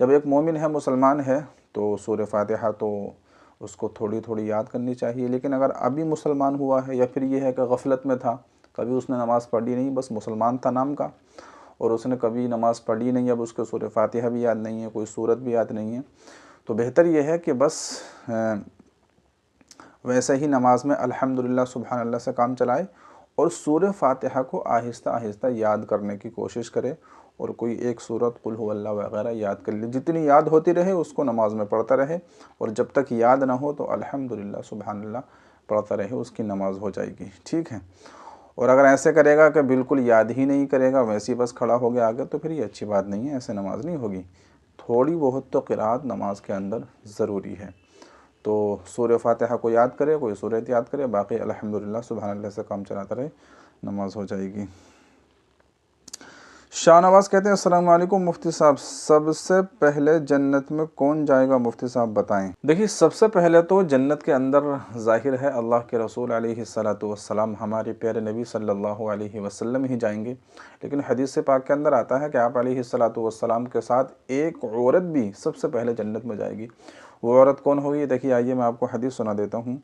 جب ایک مومن ہے، مسلمان ہے، تو سورہ فاتحہ تو اس کو تھوڑی تھوڑی یاد کرنی چاہیے. لیکن اگر ابھی مسلمان ہوا ہے یا پھر یہ ہے کہ غفلت میں تھا، کبھی اس نے نماز پڑھی نہیں، بس مسلمان تھا نام کا، اور اس نے کبھی نماز پڑھی نہیں، اب اس کو سورہ فاتحہ بھی یاد نہیں ہے، کوئی سورت بھی یاد نہیں ہے، تو بہتر یہ ہے کہ بس ویسے ہی نماز میں الحمدللہ سبحان اللہ سے کام چلائے اور سورہ فاتحہ کو آہستہ آہستہ یاد کرنے کی کوشش کرے، اور کوئی ایک سورت قل هو اللہ وغیرہ یاد کر لے. جتنی یاد ہوتی رہے اس کو نماز میں پڑھتا رہے، اور جب تک یاد نہ ہو تو الحمدللہ سبحان اللہ پڑھتا رہے، اس کی نماز ہو جائے گی. ٹھیک ہے. اور اگر ایسے کرے گا کہ بالکل یاد ہی نہیں کرے گا، ویسے ہی بس کھڑا ہو گیا آگے، تو پھر یہ اچھی بات نہیں ہے، ایسے نماز نہیں ہوگی. تھوڑی بہت تو قرات نماز کے اندر ضروری ہے. تو سورہ فاتحہ کو یاد کرے، کوئی سورت یاد کرے، باقی الحمدللہ سبحان اللہ سے کام چلاتا رہے، نماز ہو جائے گی. شاہ نواز کہتے ہیں السلام علیکم مفتی صاحب، سب سے پہلے جنت میں کون جائے گا مفتی صاحب بتائیں. دیکھیے، سب سے پہلے تو جنت کے اندر ظاہر ہے اللہ کے رسول علیہ الصلاۃ والسلام، ہمارے پیارے نبی صلی اللہ علیہ وسلم ہی جائیں گے. لیکن حدیث پاک کے اندر آتا ہے کہ آپ علیہ الصلاۃ والسلام کے ساتھ ایک عورت بھی سب سے پہلے جنت میں جائے گی. وہ عورت کون ہوگی؟ دیکھیے آئیے میں آپ کو حدیث سنا دیتا ہوں.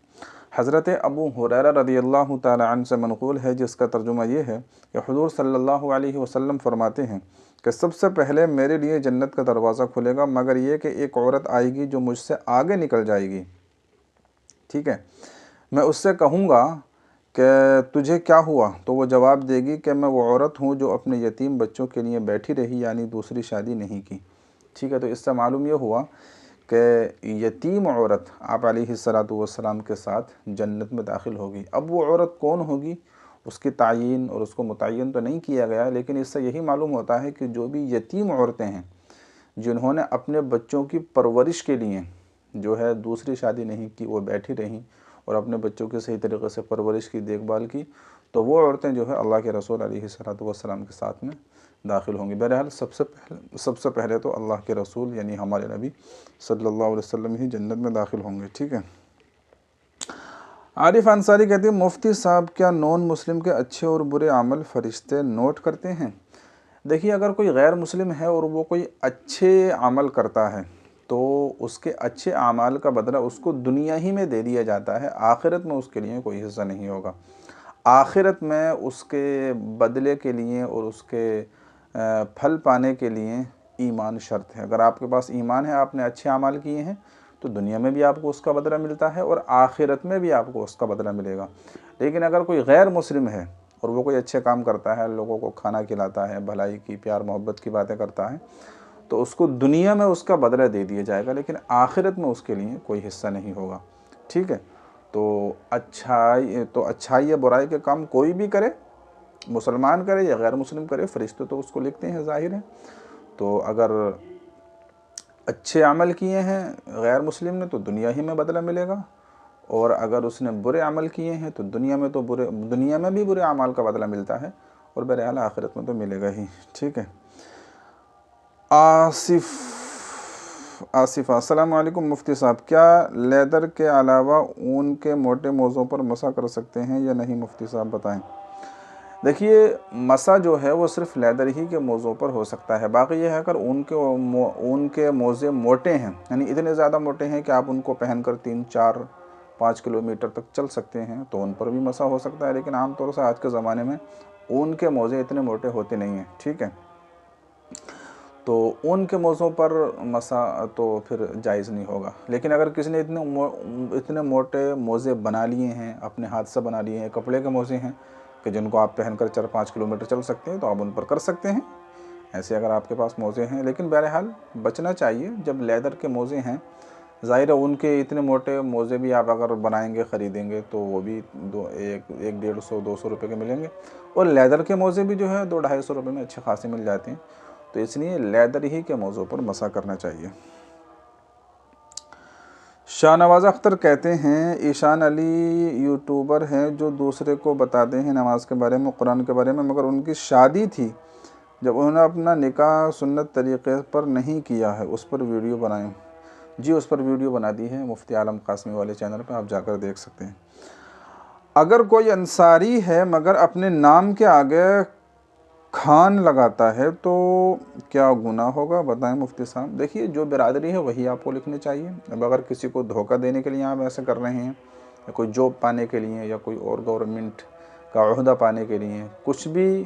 حضرت ابو ہریرہ رضی اللہ تعالی عنہ سے منقول ہے، جس کا ترجمہ یہ ہے کہ حضور صلی اللہ علیہ وسلم فرماتے ہیں کہ سب سے پہلے میرے لیے جنت کا دروازہ کھلے گا، مگر یہ کہ ایک عورت آئے گی جو مجھ سے آگے نکل جائے گی. ٹھیک ہے. میں اس سے کہوں گا کہ تجھے کیا ہوا؟ تو وہ جواب دے گی کہ میں وہ عورت ہوں جو اپنے یتیم بچوں کے لیے بیٹھی رہی، یعنی دوسری شادی نہیں کی. ٹھیک ہے. تو اس سے معلوم یہ ہوا کہ یتیم عورت آپ علیہ الصلاۃ والسلام کے ساتھ جنت میں داخل ہوگی. اب وہ عورت کون ہوگی اس کی تعین اور اس کو متعین تو نہیں کیا گیا، لیکن اس سے یہی معلوم ہوتا ہے کہ جو بھی یتیم عورتیں ہیں جنہوں نے اپنے بچوں کی پرورش کے لیے جو ہے دوسری شادی نہیں کی، وہ بیٹھی رہیں اور اپنے بچوں کی صحیح طریقے سے پرورش کی، دیکھ بھال کی، تو وہ عورتیں جو ہے اللہ کے رسول علیہ الصلاۃ والسلام کے ساتھ میں داخل ہوں گی. بہرحال سب سے پہلے تو اللہ کے رسول یعنی ہمارے نبی صلی اللہ علیہ وسلم ہی جنت میں داخل ہوں گے. ٹھیک ہے. عارف انصاری کہتے ہیں مفتی صاحب کیا نان مسلم کے اچھے اور برے عمل فرشتے نوٹ کرتے ہیں؟ دیکھیے، اگر کوئی غیر مسلم ہے اور وہ کوئی اچھے عمل کرتا ہے تو اس کے اچھے اعمال کا بدلہ اس کو دنیا ہی میں دے دیا جاتا ہے، آخرت میں اس کے لیے کوئی حصہ نہیں ہوگا. آخرت میں اس کے بدلے کے لیے اور اس کے پھل پانے کے لیے ایمان شرط ہے. اگر آپ کے پاس ایمان ہے، آپ نے اچھے اعمال کیے ہیں، تو دنیا میں بھی آپ کو اس کا بدلہ ملتا ہے اور آخرت میں بھی آپ کو اس کا بدلہ ملے گا. لیکن اگر کوئی غیر مسلم ہے اور وہ کوئی اچھے کام کرتا ہے، لوگوں کو کھانا کھلاتا ہے، بھلائی کی، پیار محبت کی باتیں کرتا ہے، تو اس کو دنیا میں اس کا بدلہ دے دیا جائے گا، لیکن آخرت میں اس کے لیے کوئی حصہ نہیں ہوگا. ٹھیک ہے. تو اچھائی یا برائی کے کام کوئی بھی کرے، مسلمان کرے یا غیر مسلم کرے، فرشتے تو اس کو لکھتے ہیں، ظاہر ہے. تو اگر اچھے عمل کیے ہیں غیر مسلم نے تو دنیا ہی میں بدلہ ملے گا، اور اگر اس نے برے عمل کیے ہیں تو دنیا میں بھی برے اعمال کا بدلہ ملتا ہے، اور بہرحال آخرت میں تو ملے گا ہی. ٹھیک ہے. آصفہ السلام علیکم مفتی صاحب، کیا لیدر کے علاوہ اون کے موٹے موزوں پر مسح کر سکتے ہیں یا نہیں مفتی صاحب بتائیں. دیکھیے، مسح جو ہے وہ صرف لیدر ہی کے موزوں پر ہو سکتا ہے. باقی یہ ہے اگر اون کے موزے موٹے ہیں، یعنی اتنے زیادہ موٹے ہیں کہ آپ ان کو پہن کر 3، 4، 5 کلومیٹر تک چل سکتے ہیں، تو ان پر بھی مسح ہو سکتا ہے. لیکن عام طور سے آج کے زمانے میں اون کے موزے اتنے موٹے ہوتے نہیں ہیں. ٹھیک ہے. تو اون کے موزوں پر مسح تو پھر جائز نہیں ہوگا. لیکن اگر کسی نے اتنے موٹے موزے بنا لیے ہیں، اپنے ہاتھ سے بنا لیے ہیں، کپڑے کے موزے ہیں کہ جن کو آپ پہن کر 4-5 کلومیٹر چل سکتے ہیں، تو آپ ان پر کر سکتے ہیں ایسے اگر آپ کے پاس موزے ہیں. لیکن بہرحال بچنا چاہیے. جب لیدر کے موزے ہیں، ظاہر ہے ان کے اتنے موٹے موزے بھی آپ اگر بنائیں گے، خریدیں گے، تو وہ بھی 150-200 روپے کے ملیں گے، اور لیدر کے موزے بھی جو ہے 200-250 روپے میں اچھے خاصے مل جاتے ہیں. تو اس لیے لیدر ہی کے موضوع پر مسح کرنا چاہیے. شاہ نواز اختر کہتے ہیں ایشان علی یوٹیوبر ہیں جو دوسرے کو بتاتے ہیں نماز کے بارے میں، قرآن کے بارے میں، مگر ان کی شادی تھی جب انہوں نے اپنا نکاح سنت طریقے پر نہیں کیا ہے، اس پر ویڈیو بنائیں. جی، اس پر ویڈیو بنا دی ہے مفتی عالم قاسمی والے چینل پہ، آپ جا کر دیکھ سکتے ہیں. اگر کوئی انصاری ہے مگر اپنے نام کے آگے کھان لگاتا ہے تو کیا گناہ ہوگا، بتائیں مفتی صاحب؟ دیکھیے جو برادری ہے وہی آپ کو لکھنی چاہیے. اب اگر کسی کو دھوکہ دینے کے لیے آپ ایسے کر رہے ہیں، یا کوئی جاب پانے کے لیے، یا کوئی اور گورنمنٹ کا عہدہ پانے کے لیے، کچھ بھی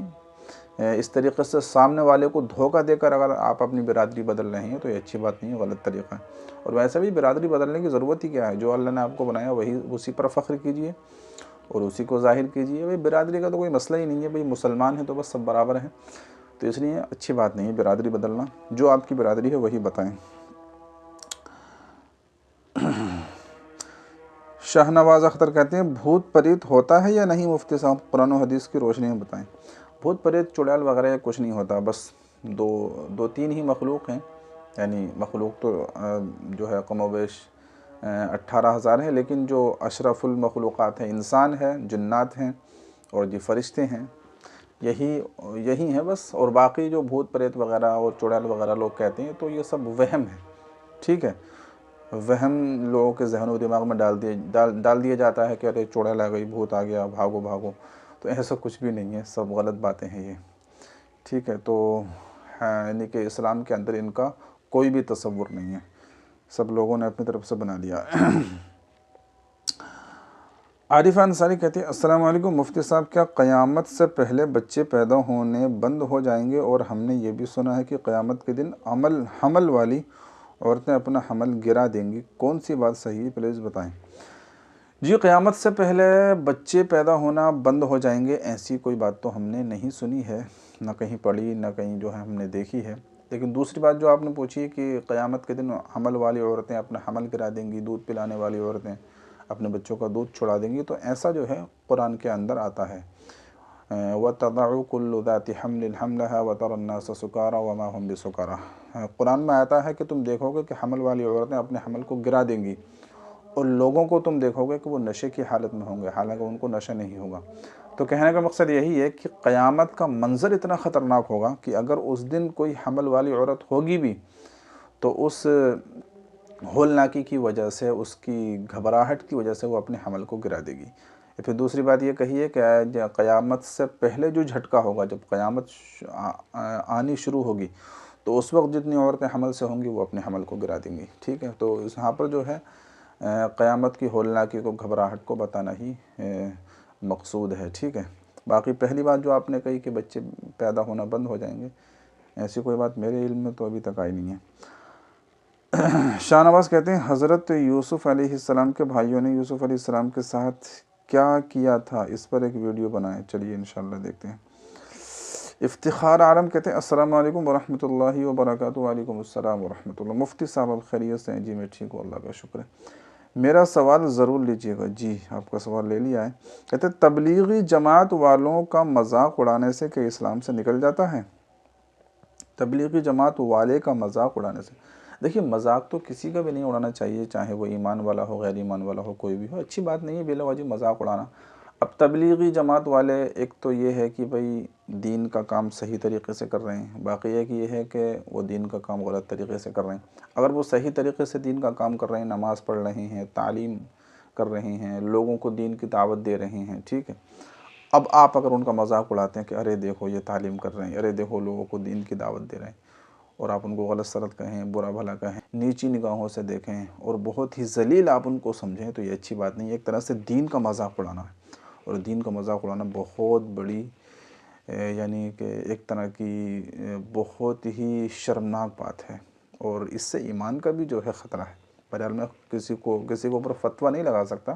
اس طریقے سے سامنے والے کو دھوکہ دے کر اگر آپ اپنی برادری بدل رہے ہیں تو یہ اچھی بات نہیں ہے، غلط طریقہ ہے. اور ویسے بھی برادری بدلنے کی ضرورت ہی کیا ہے؟ جو اللہ نے آپ کو بنایا وہی اسی پر فخر کیجئے اور اسی کو ظاہر کیجئے. بھائی برادری کا تو کوئی مسئلہ ہی نہیں ہے، بھائی مسلمان ہیں تو بس سب برابر ہیں، تو اس لیے اچھی بات نہیں ہے برادری بدلنا. جو آپ کی برادری ہے وہی بتائیں. شاہ نواز اختر کہتے ہیں بھوت پریت ہوتا ہے یا نہیں مفتی صاحب؟ قرآن و حدیث کی روشنی میں بتائیں. بھوت پریت چڑیل وغیرہ کچھ نہیں ہوتا، بس دو تین ہی مخلوق ہیں. یعنی مخلوق تو جو ہے کم و بیش 18,000 ہیں، لیکن جو اشرف المخلوقات ہیں انسان ہیں، جنات ہیں اور جو فرشتے ہیں، یہی ہیں بس. اور باقی جو بھوت پریت وغیرہ اور چڑیل وغیرہ لوگ کہتے ہیں تو یہ سب وہم ہے. ٹھیک ہے، وہم لوگوں کے ذہن و دماغ میں ڈال دیا جاتا ہے کہ ارے چڑیل آ گئی، بھوت آ گیا، بھاگو بھاگو. تو ایسا کچھ بھی نہیں ہے، سب غلط باتیں ہیں یہ. ٹھیک ہے، تو یعنی کہ اسلام کے اندر ان کا کوئی بھی تصور نہیں ہے، سب لوگوں نے اپنی طرف سے بنا لیا. عارف انصاری کہتے ہیں السلام علیکم مفتی صاحب، کیا قیامت سے پہلے بچے پیدا ہونے بند ہو جائیں گے؟ اور ہم نے یہ بھی سنا ہے کہ قیامت کے دن حمل والی عورتیں اپنا حمل گرا دیں گی، کون سی بات صحیح ہے؟ پلیز بتائیں. جی قیامت سے پہلے بچے پیدا ہونا بند ہو جائیں گے ایسی کوئی بات تو ہم نے نہیں سنی ہے، نہ کہیں پڑھی، نہ کہیں جو ہے ہم نے دیکھی ہے. لیکن دوسری بات جو آپ نے پوچھی کہ قیامت کے دن حمل والی عورتیں اپنا حمل گرا دیں گی، دودھ پلانے والی عورتیں اپنے بچوں کا دودھ چھڑا دیں گی، تو ایسا جو ہے قرآن کے اندر آتا ہے. وَتَضَعُ كُلُّ ذَاتِ حَمْلٍ حَمْلَهَا وَتَرَى النَّاسَ سُكَارَىٰ وَمَا هُمْ بِسُكَارَىٰ. قرآن میں آتا ہے کہ تم دیکھو گے کہ حمل والی عورتیں اپنے حمل کو گرا دیں گی، اور لوگوں کو تم دیکھو گے کہ وہ نشے کی حالت میں ہوں گے، حالانکہ ان کو نشہ نہیں ہوگا. تو کہنے کا مقصد یہی ہے کہ قیامت کا منظر اتنا خطرناک ہوگا کہ اگر اس دن کوئی حمل والی عورت ہوگی بھی تو اس ہولناکی کی وجہ سے، اس کی گھبراہٹ کی وجہ سے وہ اپنے حمل کو گرا دے گی. پھر دوسری بات یہ کہی ہے کہ قیامت سے پہلے جو جھٹکا ہوگا، جب قیامت آنی شروع ہوگی تو اس وقت جتنی عورتیں حمل سے ہوں گی وہ اپنے حمل کو گرا دیں گی. ٹھیک ہے، تو یہاں پر جو ہے قیامت کی ہولناکی کو، گھبراہٹ کو بتانا ہی مقصود ہے. ٹھیک ہے، باقی پہلی بات جو آپ نے کہی کہ بچے پیدا ہونا بند ہو جائیں گے، ایسی کوئی بات میرے علم میں تو ابھی تک آئی نہیں ہے. شاہ نواز کہتے ہیں حضرت یوسف علیہ السلام کے بھائیوں نے یوسف علیہ السلام کے ساتھ کیا کیا تھا، اس پر ایک ویڈیو بنائیں. چلیے انشاءاللہ دیکھتے ہیں. افتخار عالم کہتے ہیں السلام علیکم ورحمۃ اللہ وبرکاتہ. وعلیکم السلام ورحمۃ اللہ. مفتی صاحب آپ خیریت سے ہیں؟ جی میں ٹھیک ہوں، اللہ کا شکر ہے. میرا سوال ضرور لیجیے گا. جی آپ کا سوال لے لیا ہے. کہتے ہیں تبلیغی جماعت والوں کا مذاق اڑانے سے کہ اسلام سے نکل جاتا ہے؟ تبلیغی جماعت والے کا مذاق اڑانے سے، دیکھیے مذاق تو کسی کا بھی نہیں اڑانا چاہیے، چاہے وہ ایمان والا ہو، غیر ایمان والا ہو، کوئی بھی ہو. اچھی بات نہیں ہے بلا وجہ مذاق اڑانا. اب تبلیغی جماعت والے ایک تو یہ ہے کہ بھئی دین کا کام صحیح طریقے سے کر رہے ہیں، باقی ایک یہ ہے کہ وہ دین کا کام غلط طریقے سے کر رہے ہیں. اگر وہ صحیح طریقے سے دین کا کام کر رہے ہیں، نماز پڑھ رہے ہیں، تعلیم کر رہے ہیں، لوگوں کو دین کی دعوت دے رہے ہیں، ٹھیک ہے. اب آپ اگر ان کا مذاق اڑاتے ہیں کہ ارے دیکھو یہ تعلیم کر رہے ہیں، ارے دیکھو لوگوں کو دین کی دعوت دے رہے ہیں، اور آپ ان کو غلط سلط کہیں، برا بھلا کہیں، نیچی نگاہوں سے دیکھیں اور بہت ہی ذلیل آپ ان کو سمجھیں، تو یہ اچھی بات نہیں ہے. ایک طرح سے دین کا مذاق اڑانا ہے، اور دین کا مذاق اڑانا بہت بڑی یعنی کہ ایک طرح کی بہت ہی شرمناک بات ہے، اور اس سے ایمان کا بھی جو ہے خطرہ ہے. بہرحال میں کسی کو اوپر فتویٰ نہیں لگا سکتا،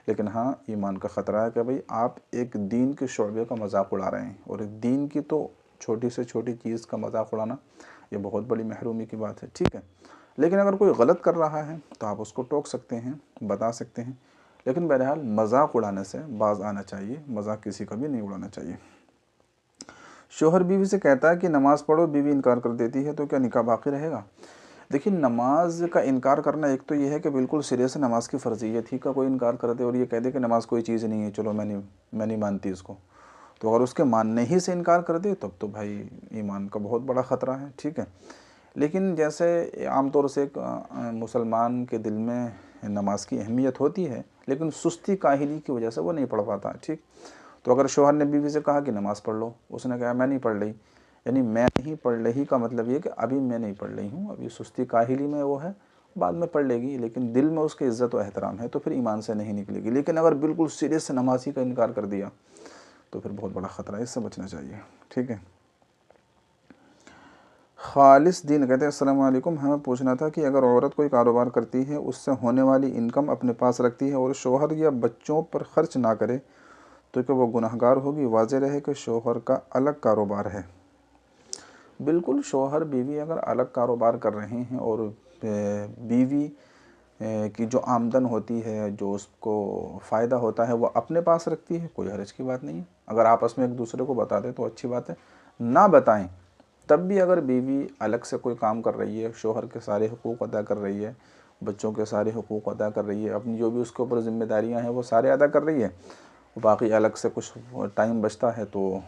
لیکن ہاں ایمان کا خطرہ ہے کہ بھئی آپ ایک دین کے شعبے کا مذاق اڑا رہے ہیں، اور ایک دین کی تو چھوٹی سے چھوٹی چیز کا مذاق اڑانا یہ بہت بڑی محرومی کی بات ہے. ٹھیک ہے، لیکن اگر کوئی غلط کر رہا ہے تو آپ اس کو ٹوک سکتے ہیں، بتا سکتے ہیں، لیکن بہرحال مذاق اڑانے سے باز آنا چاہیے، مذاق کسی کا بھی نہیں اڑانا چاہیے. شوہر بیوی سے کہتا ہے کہ نماز پڑھو، بیوی انکار کر دیتی ہے، تو کیا نکاح باقی رہے گا؟ دیکھیے نماز کا انکار کرنا ایک تو یہ ہے کہ بالکل سرے سے نماز کی فرضیت ہی کا کوئی انکار کر دے اور یہ کہہ دے کہ نماز کوئی چیز نہیں ہے، چلو میں نہیں مانتی اس کو. تو اگر اس کے ماننے ہی سے انکار کر دے تب تو بھائی ایمان کا بہت بڑا خطرہ ہے. ٹھیک ہے، لیکن جیسے عام طور سے مسلمان کے دل میں نماز کی اہمیت ہوتی ہے، لیکن سستی کاہلی کی وجہ سے وہ نہیں پڑھ پاتا. ٹھیک، تو اگر شوہر نے بیوی سے کہا کہ نماز پڑھ لو، اس نے کہا میں نہیں پڑھ رہی، یعنی میں نہیں پڑھ رہی کا مطلب یہ کہ ابھی میں نہیں پڑھ رہی ہوں، ابھی سستی کاہلی میں وہ ہے، بعد میں پڑھ لے گی، لیکن دل میں اس کے عزت و احترام ہے تو پھر ایمان سے نہیں نکلے گی۔ لیکن اگر بالکل سیریس سے نمازی کا انکار کر دیا تو پھر بہت بڑا خطرہ ہے، اس سے بچنا چاہیے، ٹھیک ہے۔ خالص دین کہتے ہیں السلام علیکم، ہمیں پوچھنا تھا کہ اگر عورت کوئی کاروبار کرتی ہے، اس سے ہونے والی انکم اپنے پاس رکھتی ہے اور شوہر یا بچوں پر خرچ نہ کرے تو کیا وہ گناہ گار ہوگی؟ واضح رہے کہ شوہر کا الگ کاروبار ہے۔ بالکل، شوہر بیوی اگر الگ کاروبار کر رہے ہیں اور بیوی کی جو آمدن ہوتی ہے، جو اس کو فائدہ ہوتا ہے وہ اپنے پاس رکھتی ہے، کوئی حرج کی بات نہیں ہے۔ اگر آپس میں ایک دوسرے کو بتا دیں تو اچھی بات ہے، نہ بتائیں تب بھی اگر بیوی الگ سے کوئی کام کر رہی ہے، شوہر کے سارے حقوق ادا کر رہی ہے، بچوں کے سارے حقوق ادا کر رہی ہے، اپنی جو بھی اس کے اوپر ذمہ داریاں ہیں وہ سارے ادا کر رہی ہے، باقی الگ سے کچھ ٹائم بچتا ہے تو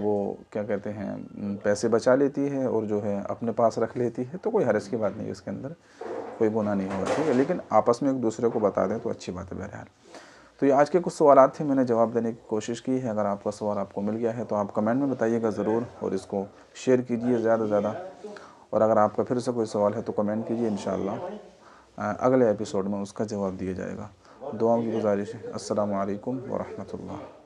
وہ کیا کہتے ہیں پیسے بچا لیتی ہے اور جو ہے اپنے پاس رکھ لیتی ہے، تو کوئی حرج کی بات نہیں ہے، اس کے اندر کوئی گناہ نہیں ہوگا، ٹھیک ہے۔ لیکن آپس میں ایک دوسرے کو بتا دیں تو اچھی بات ہے بہرحال۔ تو یہ آج کے کچھ سوالات تھے، میں نے جواب دینے کی کوشش کی ہے۔ اگر آپ کا سوال آپ کو مل گیا ہے تو آپ کمنٹ میں بتائیے گا ضرور، اور اس کو شیئر کیجیے زیادہ سے زیادہ، اور اگر آپ کا پھر سے کوئی سوال ہے تو کمنٹ کیجیے، انشاءاللہ اگلے ایپیسوڈ میں اس کا جواب دیا جائے گا۔ دعاؤں کی گزارش ہے۔ السلام علیکم ورحمۃ اللہ۔